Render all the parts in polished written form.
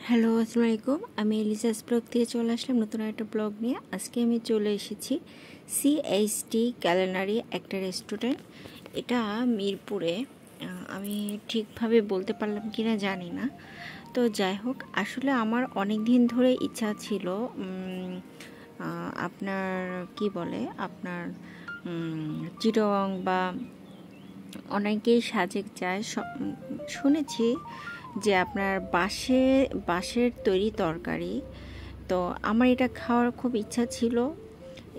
Hello, আসসালামু আলাইকুম। আমি এলিজাস ব্লগ থেকে চলে আসলাম নতুন একটা ব্লগ নিয়ে। আজকে আমি চলে এসেছি সিএইচটি ক্যালিনারি একটা রেস্টুরেন্ট। এটা মিরপুরে। আমি ঠিকভাবে বলতে পারলাম কি না জানি না। তো যাই হোক, আসলে আমার অনেক দিন ধরে ইচ্ছা ছিল আপনার কি বলে আপনার চিটং বা অনেকেই সাজেক যায়, শুনেছি যে আপনার বাঁশের তৈরি তরকারি। তো আমার এটা খাওয়ার খুব ইচ্ছা ছিল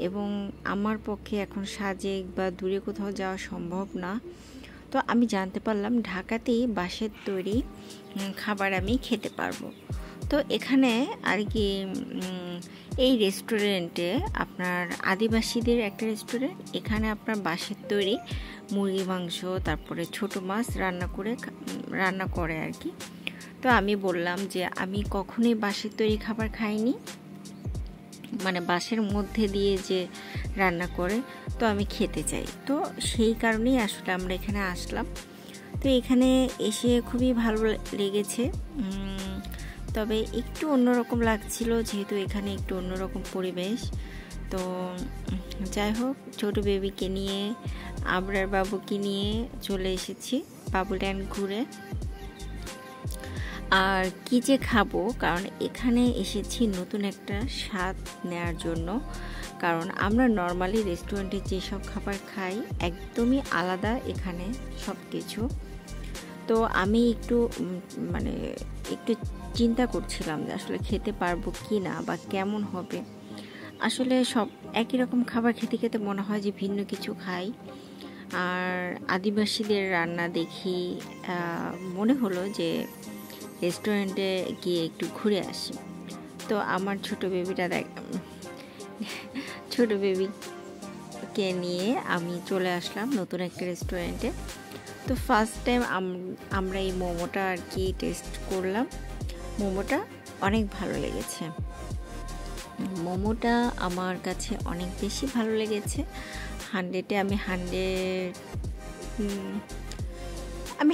এবং আমার পক্ষে এখন সাজেক বা দূরে কোথাও যাওয়া সম্ভব না। তো আমি জানতে পারলাম ঢাকাতেই বাঁশের তৈরি খাবার আমি খেতে পারবো। তো এখানে আর কি এই রেস্টুরেন্টে আপনার আদিবাসীদের একটা রেস্টুরেন্ট। এখানে আপনার বাঁশের তৈরি মুরগি মাংস, তারপরে ছোট মাছ রান্না করে আর কি। তো আমি বললাম যে আমি কখনোই বাঁশের তৈরি খাবার খাইনি, মানে বাঁশের মধ্যে দিয়ে যে রান্না করে, তো আমি খেতে চাই। তো সেই কারণেই আসলে আমরা এখানে আসলাম। তো এখানে এসে খুবই ভালো লেগেছে, তবে একটু অন্যরকম লাগছিল যেহেতু এখানে একটু অন্যরকম পরিবেশ। তো যাই হোক, ছোট বেবিকে নিয়ে আবরার বাবুকে নিয়ে চলে এসেছি বাবুল্যান্ড ঘুরে। আর কি যে খাবো, কারণ এখানে এসেছি নতুন একটা স্বাদ নেওয়ার জন্য। কারণ আমরা নর্মালি রেস্টুরেন্টে যেসব খাবার খাই একদমই আলাদা এখানে সব কিছু। তো আমি একটু চিন্তা করছিলাম যে আসলে খেতে পারবো কি না বা কেমন হবে। আসলে সব একই রকম খাবার খেতে খেতে মনে হয় যে ভিন্ন কিছু খাই। আর আদিবাসীদের রান্না দেখি, মনে হলো যে রেস্টুরেন্টে গিয়ে একটু ঘুরে আসি। তো আমার ছোট বেবিকে নিয়ে আমি চলে আসলাম নতুন একটা রেস্টুরেন্টে। তো ফার্স্ট টাইম আমরা এই মোমোটা আর কি টেস্ট করলাম। মোমোটা অনেক ভালো লেগেছে। মোমোটা আমার কাছে অনেক বেশি ভালো লেগেছে। 100-এ আমি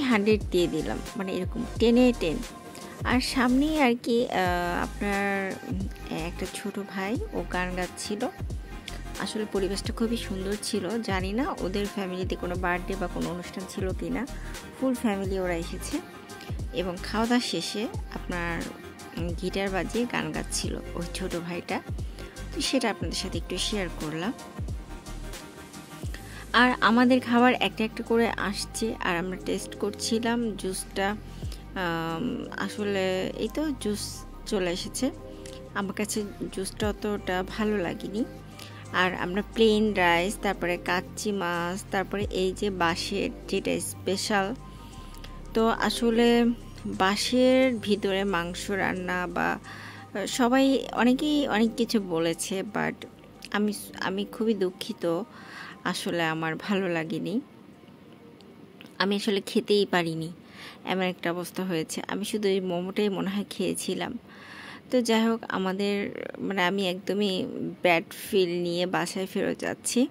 100 দিয়ে দিলাম, মানে এরকম 10-এ 10। আর সামনেই আর কি আপনার একটা ছোট ভাই ও গান গাচ্ছিল। আসলে পরিবেশটা খুবই সুন্দর ছিল। জানি না ওদের ফ্যামিলিতে কোনো বার্থডে বা কোনো অনুষ্ঠান ছিল কি না। ফুল ফ্যামিলি ওরা এসেছে এবং খাওয়া দাওয়া শেষে আপনার গিটার বাজিয়ে গান গাচ্ছিল ওই ছোট ভাইটা। তো সেটা আপনাদের সাথে একটু শেয়ার করলাম। আর আমাদের খাবার একটা একটা করে আসছে আর আমরা টেস্ট করছিলাম। জুসটা আসলে এই তো জুস চলে এসেছে। আমার কাছে জুসটা অতটা ভালো লাগেনি। আর আমরা প্লেন রাইস, তারপরে কাচ্চি মাছ, তারপরে এই যে বাঁশের যেটা স্পেশাল। তো আসলে বাঁশের ভিতরে মাংস রান্না বা অনেকেই অনেক কিছু বলেছে, বাট আমি খুবই দুঃখিত, আসলে আমার ভালো লাগেনি। আমি আসলে খেতেই পারিনি, এমন একটা অবস্থা হয়েছে। আমি শুধু এই মোমোটাই মনে হয় খেয়েছিলাম। তো যাই হোক, আমি একদমই ব্যাড ফিল নিয়ে বাসায় ফেরত যাচ্ছি।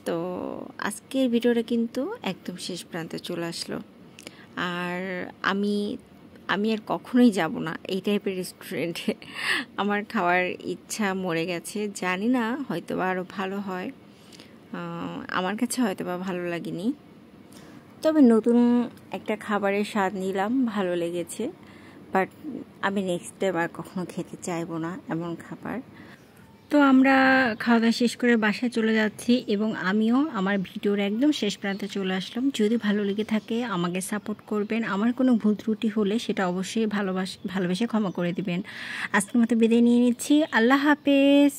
তো আজকের ভিডিওটা কিন্তু একদম শেষ প্রান্তে চলে আসলো। আর আমি আর কখনোই যাব না এই টাইপের রেস্টুরেন্টে। আমার খাওয়ার ইচ্ছা মরে গেছে। জানি না, হয়তো বা আরও ভালো হয়। আমার কাছে হয়তো বা ভালো লাগেনি, তবে নতুন একটা খাবারের স্বাদ নিলাম, ভালো লেগেছে। বাট আমি নেক্সট টাইম আর কখনো খেতে চাইবো না এমন খাবার। তো আমরা খাওয়া দাওয়া শেষ করে বাসায় চলে যাচ্ছি এবং আমিও আমার ভিডিওর একদম শেষ প্রান্তে চলে আসলাম। যদি ভালো লেগে থাকে আমাকে সাপোর্ট করবেন। আমার কোনো ভুল ত্রুটি হলে সেটা অবশ্যই ভালোবেসে ক্ষমা করে দিবেন। আজকের মতো বিদায় নিয়ে নিচ্ছি। আল্লাহ হাফেজ।